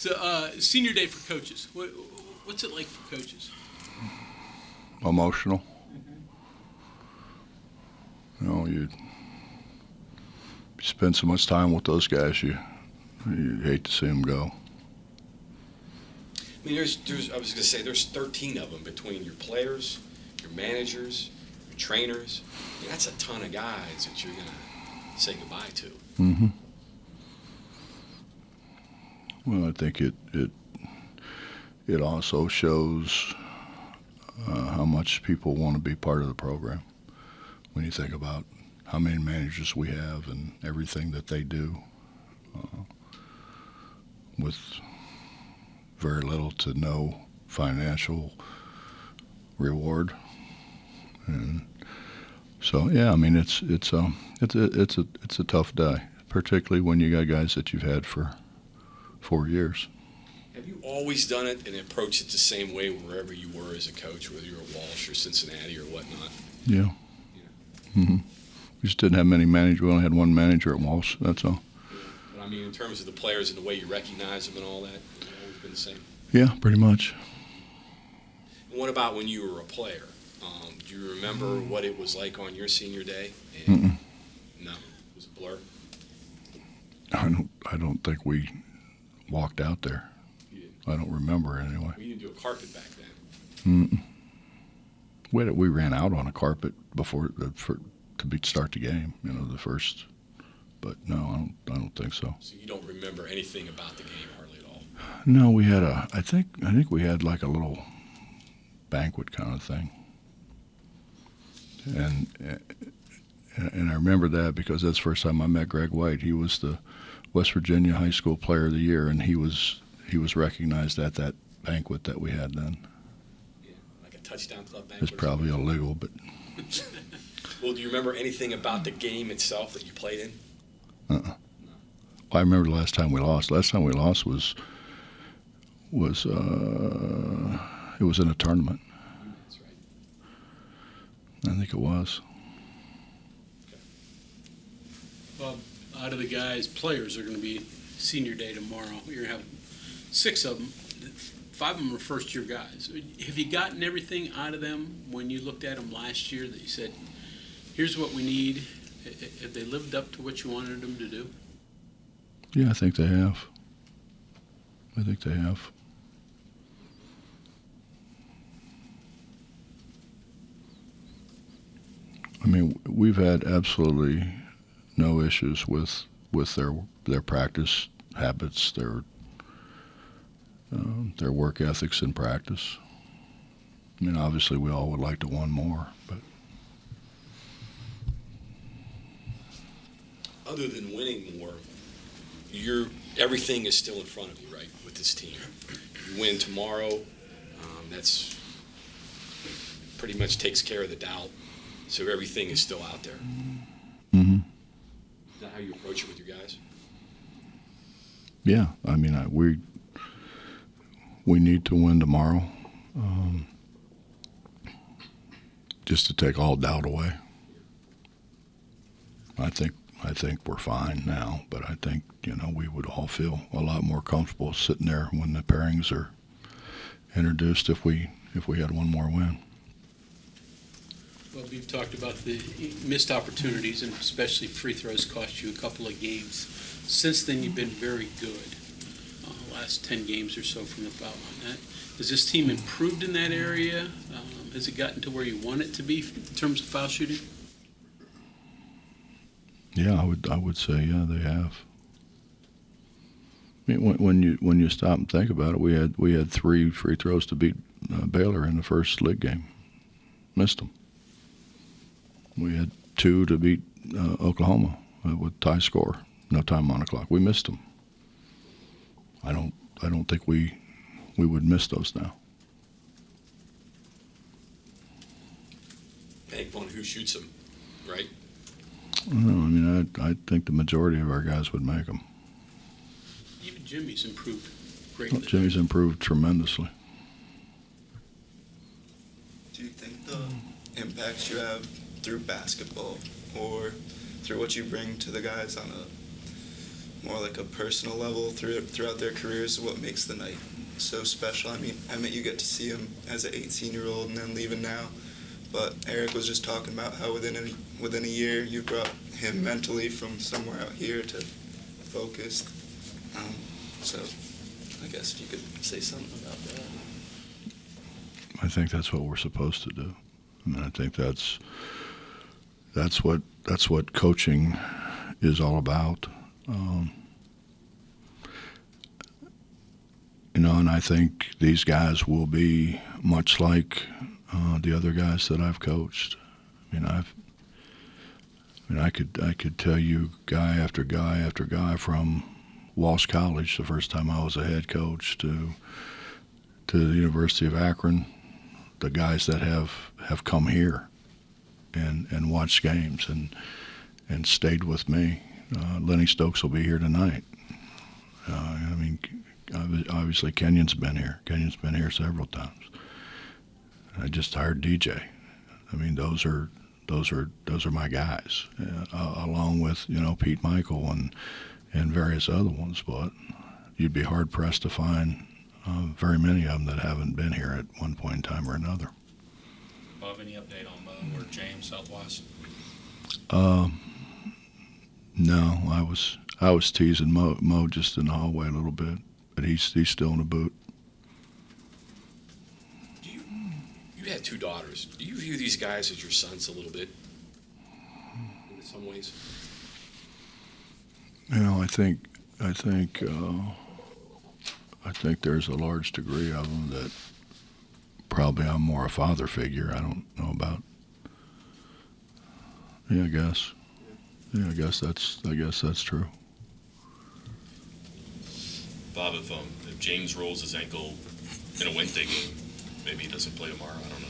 So, senior day for coaches. What's it like for coaches? Emotional. You know, you spend so much time with those guys, you hate to see them go. I mean, I was going to say, there's 13 of them between your players, your managers, your trainers. I mean, that's a ton of guys that you're going to say goodbye to. Mm-hmm. Well, I think it also shows how much people want to be part of the program. When you think about how many managers we have and everything that they do, with very little to no financial reward, and so yeah, I mean it's a tough day, particularly when you got guys that you've had for 4 years. Have you always done it and approached it the same way wherever you were as a coach, whether you're at Walsh or Cincinnati or whatnot? Yeah. Mm-hmm. We just didn't have many managers. We only had one manager at Walsh. That's all. Yeah. But I mean, in terms of the players and the way you recognize them and all that, it's always been the same. Yeah, pretty much. And what about when you were a player? Do you remember what it was like on your senior day? Mm-mm. No, it was a blur. I don't think we walked out there. You didn't. I don't remember anyway. Well, you didn't do a carpet back then. We ran out on a carpet before to start the game. You know, the first. But no, I don't think so. So you don't remember anything about the game hardly at all. No, we had I think we had like a little banquet kind of thing. And I remember that because that's the first time I met Greg White. He was the West Virginia High School Player of the Year, and he was recognized at that banquet that we had then. Yeah, like a touchdown club banquet. It's probably illegal, but. Well, do you remember anything about the game itself that you played in? No. I remember the last time we lost. Last time we lost was it was in a tournament. That's right. I think it was. Okay. Well, out of the guys, players are going to be senior day tomorrow. You're going to have 6 of them. 5 of them are first-year guys. Have you gotten everything out of them when you looked at them last year that you said, here's what we need? Have they lived up to what you wanted them to do? Yeah, I think they have. I mean, we've had absolutely no issues with their practice habits, their work ethics in practice. I mean, obviously, we all would like to want more, but Other than winning more, everything is still in front of you, right, with this team. You win tomorrow, that's pretty much takes care of the doubt. So everything is still out there. Mm-hmm. Is that how you approach it with your guys? Yeah, I mean, we need to win tomorrow, just to take all doubt away. I think we're fine now, but I think we would all feel a lot more comfortable sitting there when the pairings are introduced if we had one more win. Well, we've talked about the missed opportunities, and especially free throws cost you a couple of games. Since then, you've been very good. Last 10 games or so from the foul line. Has this team improved in that area? Has it gotten to where you want it to be in terms of foul shooting? Yeah, I would say they have. I mean, when you stop and think about it, we had 3 free throws to beat Baylor in the first league game. Missed them. We had 2 to beat Oklahoma with tie score, no time on the clock. We missed them. I don't think we would miss those now. Bank on who shoots them, right? No, I mean, I think the majority of our guys would make them. Even Jimmy's improved greatly. Jimmy's improved tremendously. Do you think the impacts you have through basketball or through what you bring to the guys on a more like a personal level throughout their careers, what makes the night so special? I mean, you get to see him as an 18-year-old and then leaving now, but Eric was just talking about how within a year you brought him mentally from somewhere out here to focused. So I guess you could say something about that. I think that's what we're supposed to do. I mean, I think that's what coaching is all about. And I think these guys will be much like the other guys that I've coached. I could tell you guy after guy after guy from Walsh College, the first time I was a head coach, to the University of Akron, the guys that have come here and watched games and stayed with me. Lenny Stokes will be here tonight. Obviously Kenyon's been here. Kenyon's been here several times. I just hired DJ. Those are my guys, along with Pete Michael and various other ones. But you'd be hard pressed to find very many of them that haven't been here at one point in time or another. Bob, any update on Mo or James Southwest? No, I was teasing Mo just in the hallway a little bit, but he's still in the boot. You had 2 daughters. Do you view these guys as your sons a little bit, in some ways? I think there's a large degree of them that probably I'm more a father figure. I don't know about. Yeah, I guess. Yeah, I guess that's true. Bob, if James rolls his ankle in a Wednesday game, maybe he doesn't play tomorrow. I don't know.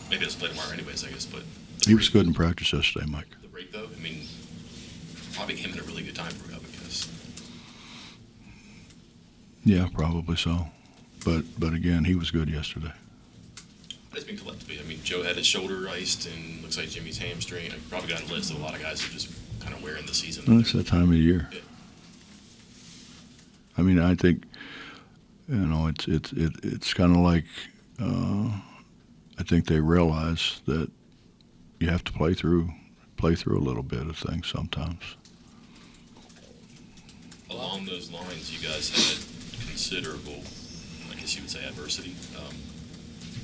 Maybe he doesn't play tomorrow anyways, I guess. But He was good in practice yesterday, Mike. The break, though, probably came at a really good time for him, I guess. Yeah, probably so. But again, he was good yesterday. That's been collectively. Joe had his shoulder iced, and looks like Jimmy's hamstring. I probably got a list of a lot of guys who are just kind of wearing the season. Well, it's that time of year. Yeah. I think it's kind of like I think they realize that you have to play through a little bit of things sometimes. Along those lines, you guys had considerable, I guess you would say, adversity.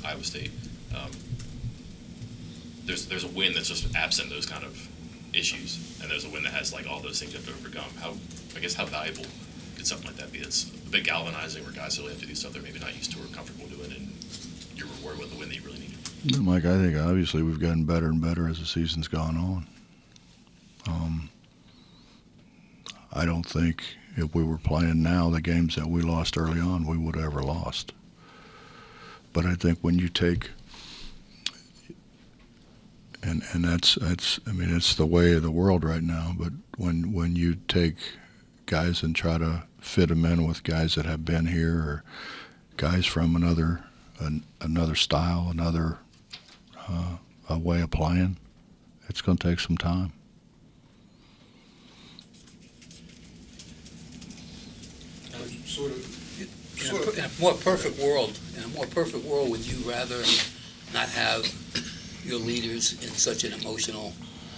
Iowa State. There's a win that's just absent those kind of issues, and there's a win that has all those things you have to overcome. How valuable could something like that be? It's a bit galvanizing where guys really have to do stuff they're maybe not used to or comfortable doing, and you're rewarded with a win that you really needed. Yeah, Mike, I think obviously we've gotten better and better as the season's gone on. I don't think if we were playing now the games that we lost early on, we would have ever lost. But I think when you take, and it's the way of the world right now, but when you take guys and try to fit them in with guys that have been here or guys from another style, another a way of playing, it's going to take some time. In a more perfect world, would you rather not have your leaders in such an emotional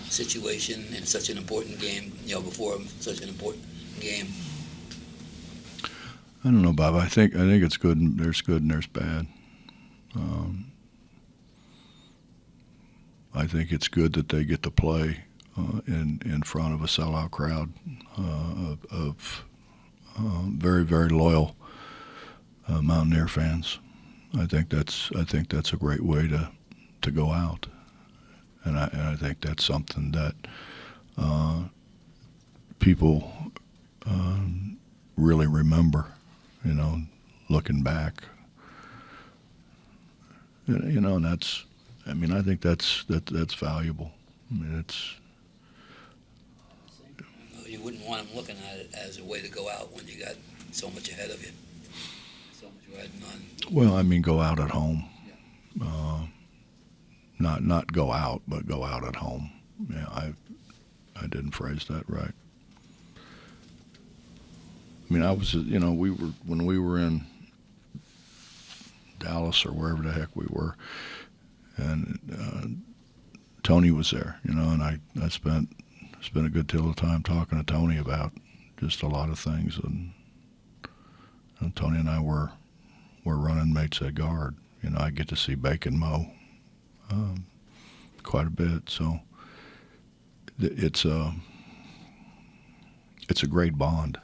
situation in such an important game, before such an important game? I don't know, Bob. I think it's good. And there's good and there's bad. I think it's good that they get to play in front of a sellout crowd of very, very loyal Mountaineer fans. I think that's a great way to go out, and I think that's something that people really remember. Looking back, and that's. I think that's valuable. It's. You wouldn't want them looking at it as a way to go out when you got so much ahead of you, so much riding on. Well, go out at home. Not go out, but go out at home. Yeah, I didn't phrase that right. I mean, when we were in Dallas or wherever the heck we were, and Tony was there, and I spent a good deal of time talking to Tony about just a lot of things, and Tony and I were running mates at guard. I get to see Bacon Mo quite a bit, so it's a great bond.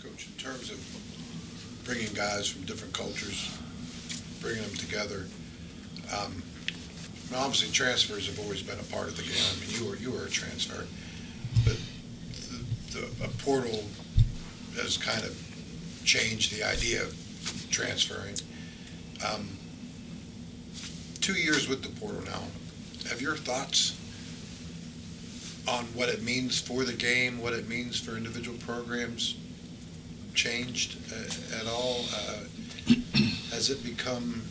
Coach, in terms of bringing guys from different cultures, bringing them together, obviously transfers have always been a part of the game. I mean, you were a transfer, but a portal has kind of changed the idea of transferring. 2 years with the portal now, have your thoughts on what it means for the game, what it means for individual programs changed at all? Has it become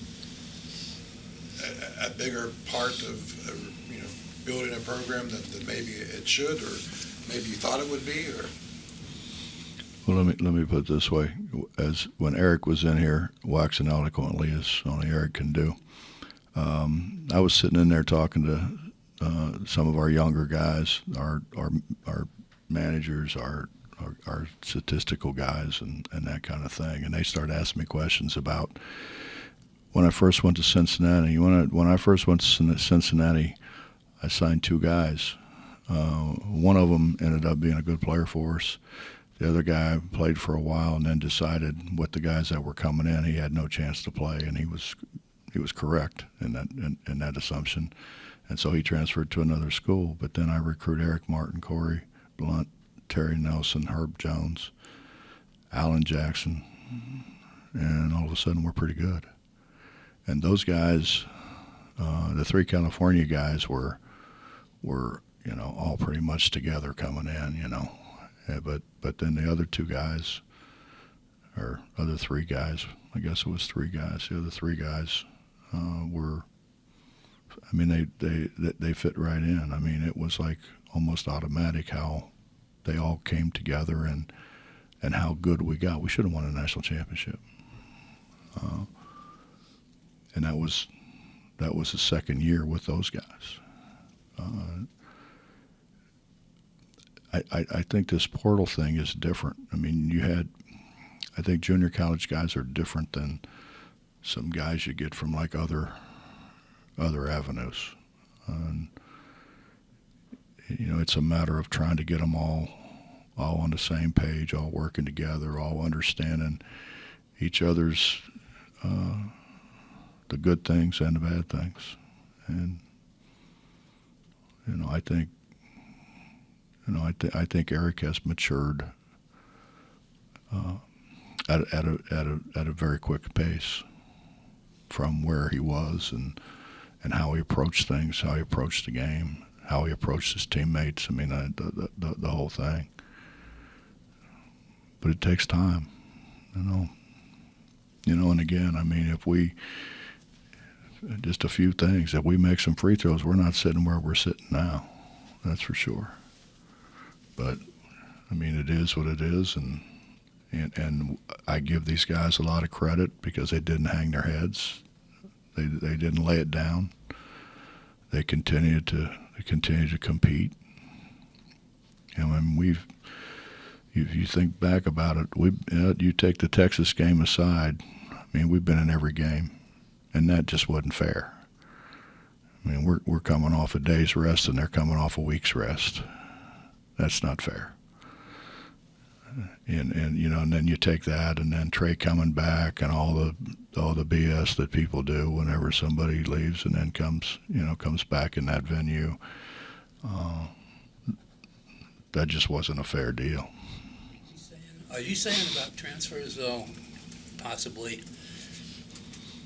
a bigger part of building a program than maybe it should, or maybe you thought it would be? Or Well, let me put it this way: as when Eric was in here, waxing eloquently as only Eric can do, I was sitting in there talking to some of our younger guys, our managers, our statistical guys, and that kind of thing, and they started asking me questions about when I first went to Cincinnati. When I first went to Cincinnati, I signed 2 guys. One of them ended up being a good player for us. The other guy played for a while and then decided with the guys that were coming in, he had no chance to play, and he was correct in that assumption. And so he transferred to another school. But then I recruit Eric Martin, Corey Blunt, Terry Nelson, Herb Jones, Alan Jackson, and all of a sudden we're pretty good. And those guys, the 3 California guys were all pretty much together coming in, But then the other 2 guys, or other 3 guys, I guess it was 3 guys. The other 3 guys were, I mean, they fit right in. I mean, it was like almost automatic how they all came together and how good we got. We should have won a national championship, and that was the second year with those guys. I think this portal thing is different. I mean, I think junior college guys are different than some guys you get from like other avenues. And, it's a matter of trying to get them all on the same page, all working together, all understanding each other's the good things and the bad things. And I think I think Eric has matured at a very quick pace from where he was and how he approached things, how he approached the game, how he approached his teammates. I mean, the whole thing. But it takes time, And again, I mean, if we just a few things, if we make some free throws, we're not sitting where we're sitting now. That's for sure. But I mean, it is what it is, and I give these guys a lot of credit because they didn't hang their heads. They didn't lay it down. They continued to compete. I mean, if you think back about it, you take the Texas game aside. I mean, we've been in every game, and that just wasn't fair. I mean, we're coming off a day's rest, and they're coming off a week's rest. That's not fair. And then you take that, and then Trey coming back, and all the BS that people do whenever somebody leaves and then comes back in that venue. That just wasn't a fair deal. Are you saying about transfers, though, possibly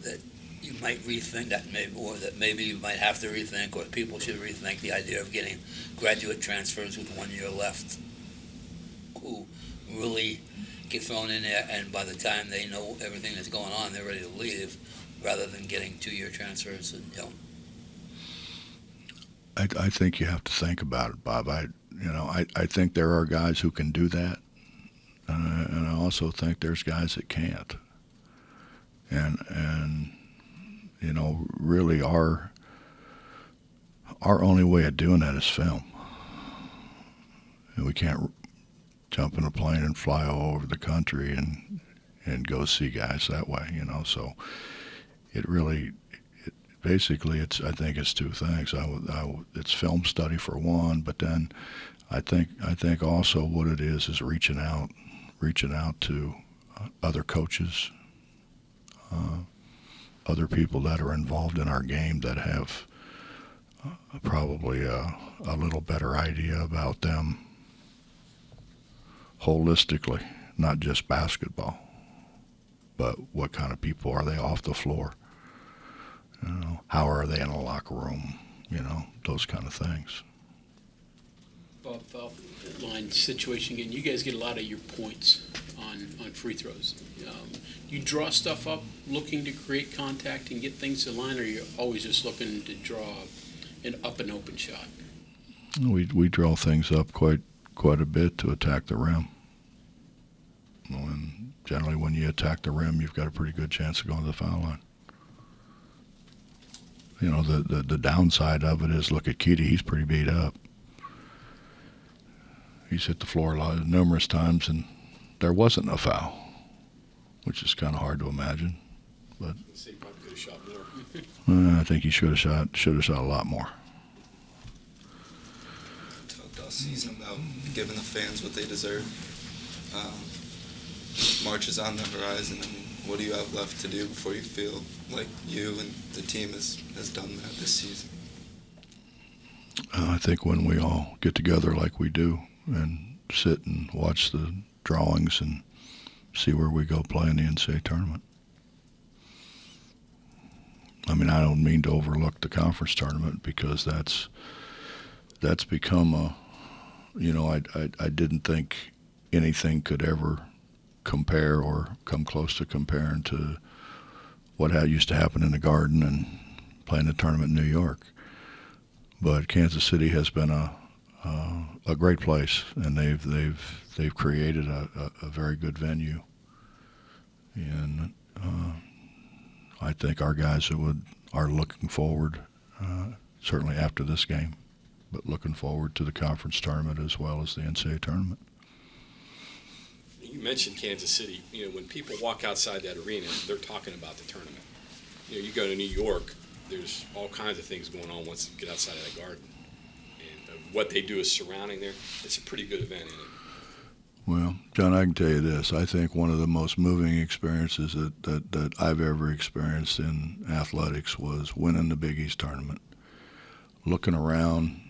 that you might rethink that, maybe you might have to rethink, or people should rethink the idea of getting graduate transfers with 1 year left, who really get thrown in there, and by the time they know everything that's going on, they're ready to leave, rather than getting 2-year transfers? And I think you have to think about it, Bob. I think there are guys who can do that, and I also think there's guys that can't. And really our only way of doing that is film. And we can't jump in a plane and fly all over the country and go see guys that way, So it really, basically, I think it's two things. It's film study for one, but then I think also what it is reaching out to other coaches, other people that are involved in our game that have probably a little better idea about them holistically, not just basketball, but what kind of people are they off the floor? How are they in a locker room? Those kind of things. Bob, foul line situation again. You guys get a lot of your points on free throws. You draw stuff up looking to create contact and get things to line, or you're always just looking to draw an open shot? We draw things up quite a bit to attack the rim. And generally, when you attack the rim, you've got a pretty good chance of going to the foul line. The downside of it is, look at Keaty. He's pretty beat up. He's hit the floor numerous times, and there wasn't a foul, which is kind of hard to imagine. But He probably could have shot more. I think he should have shot a lot more. Talked all season about giving the fans what they deserve. March is on the horizon. I mean, what do you have left to do before you feel like you and the team has done that this season? I think when we all get together like we do and sit and watch the drawings and see where we go play in the NCAA tournament. I mean, I don't mean to overlook the conference tournament because that's become a, I didn't think anything could ever compare or come close to comparing to what used to happen in the Garden and playing the tournament in New York. But Kansas City has been a great place, and they've created a very good venue, and I think our guys are looking forward, certainly after this game, but looking forward to the conference tournament as well as the NCAA tournament. You mentioned Kansas City. When people walk outside that arena, they're talking about the tournament. You go to New York, there's all kinds of things going on once you get outside of that Garden. And what they do is surrounding there. It's a pretty good event, isn't it? Well, John, I can tell you this. I think one of the most moving experiences that I've ever experienced in athletics was winning the Big East tournament, looking around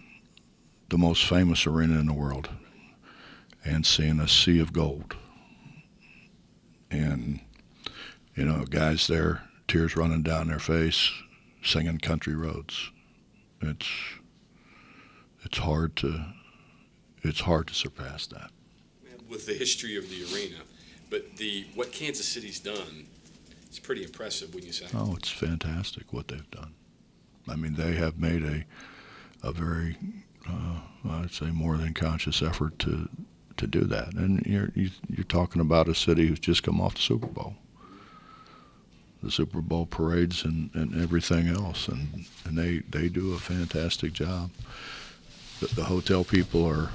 the most famous arena in the world and seeing a sea of gold. And, guys there, tears running down their face, singing Country Roads. It's hard to surpass that. With the history of the arena, but what Kansas City's done, it's pretty impressive when you say. Oh, it's fantastic what they've done. I mean, they have made a very, I'd say, more than conscious effort to do that. And you're talking about a city who's just come off the Super Bowl. The Super Bowl parades and everything else, and they do a fantastic job. The hotel people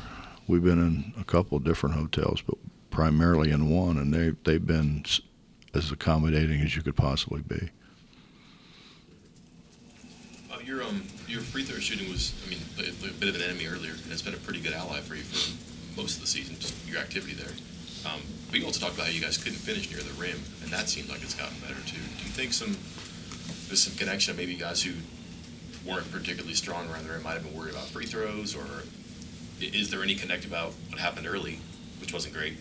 we've been in a couple of different hotels, but primarily in one, and they've been as accommodating as you could possibly be. Your free throw shooting was, a bit of an enemy earlier, and it's been a pretty good ally for you for most of the season, just your activity there. But you also talked about how you guys couldn't finish near the rim, and that seemed like it's gotten better too. Do you think there's some connection, maybe guys who weren't particularly strong around the rim might have been worried about free throws, or is there any connect about what happened early, which wasn't great,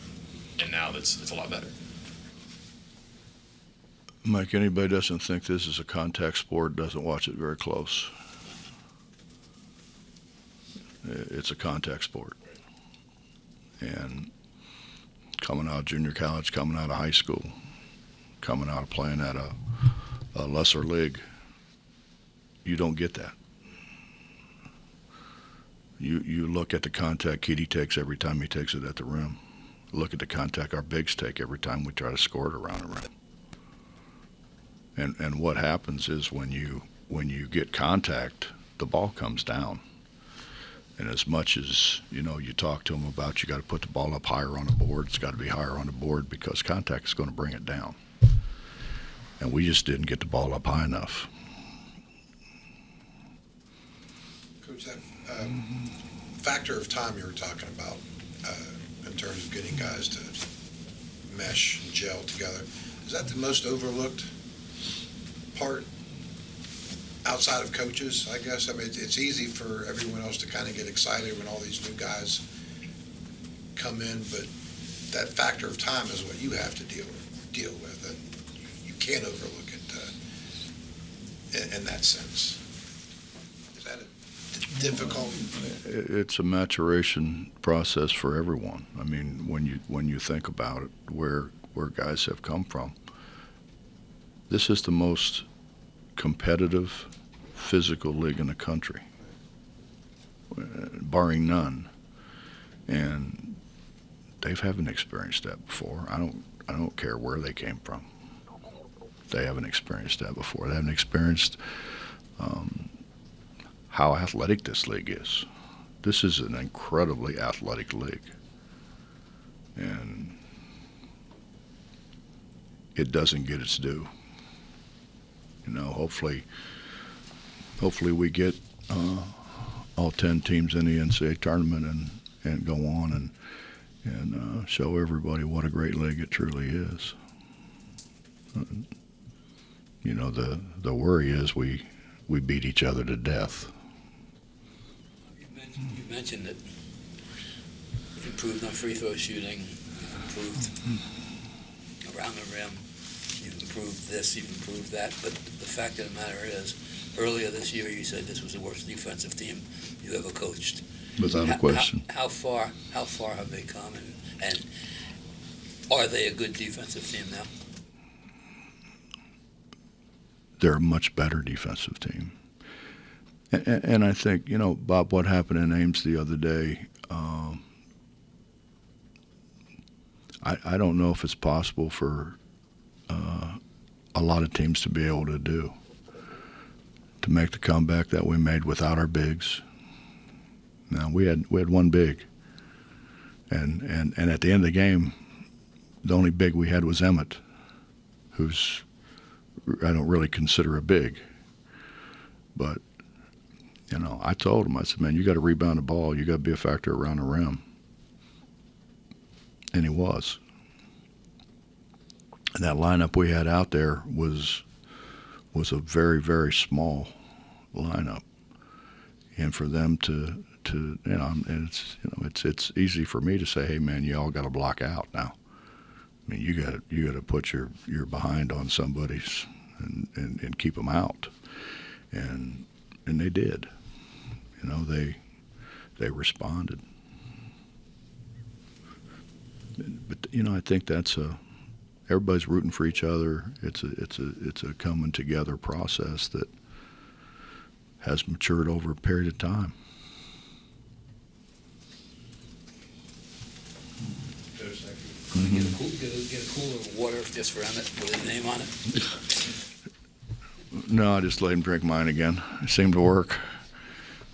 and now it's a lot better? Mike, anybody doesn't think this is a contact sport doesn't watch it very close. It's a contact sport. And coming out of junior college, coming out of high school, coming out of playing at a lesser league, you don't get that. You look at the contact Keedy takes every time he takes it at the rim. Look at the contact our bigs take every time we try to score it around the rim. And what happens is when you get contact, the ball comes down. And as much as, you talk to them about you got to put the ball up higher on the board, it's got to be higher on the board because contact is going to bring it down. And we just didn't get the ball up high enough. Coach, that factor of time you were talking about in terms of getting guys to mesh and gel together, is that the most overlooked part outside of coaches, I guess? I mean, it's easy for everyone else to kind of get excited when all these new guys come in, but that factor of time is what you have to deal with, and you can't overlook it in that sense. Is that difficult? It's a maturation process for everyone. I mean, when you think about it, where guys have come from, this is the most competitive physical league in the country, barring none, and they haven't experienced that before. I don't care where they came from. They haven't experienced that before. They haven't experienced how athletic this league is. This is an incredibly athletic league, and it doesn't get its due. Hopefully we get all 10 teams in the NCAA tournament and go on and show everybody what a great league it truly is. The worry is we beat each other to death. You mentioned that you've improved on free throw shooting, you've improved around the rim, you've improved this, you've improved that, but the fact of the matter is, earlier this year you said this was the worst defensive team you ever coached. Without a question. How far have they come, and are they a good defensive team now? They're a much better defensive team. And I think, Bob, what happened in Ames the other day, I don't know if it's possible for a lot of teams to be able to do, to make the comeback that we made without our bigs. Now, we had one big, and at the end of the game, the only big we had was Emmett, who's I don't really consider a big. But, I told him, I said, man, you got to rebound the ball. You got to be a factor around the rim. And he was. And that lineup we had out there was a very, very small lineup. And for them to and it's easy for me to say, hey, man, you all got to block out now. I mean, you got to put your behind on somebody's and keep them out, and they did. They responded. But I think that's everybody's rooting for each other. It's a coming together process that has matured over a period of time. Get a cooler of water just for Emmett with his name on it. No, I just let him drink mine again. It seemed to work.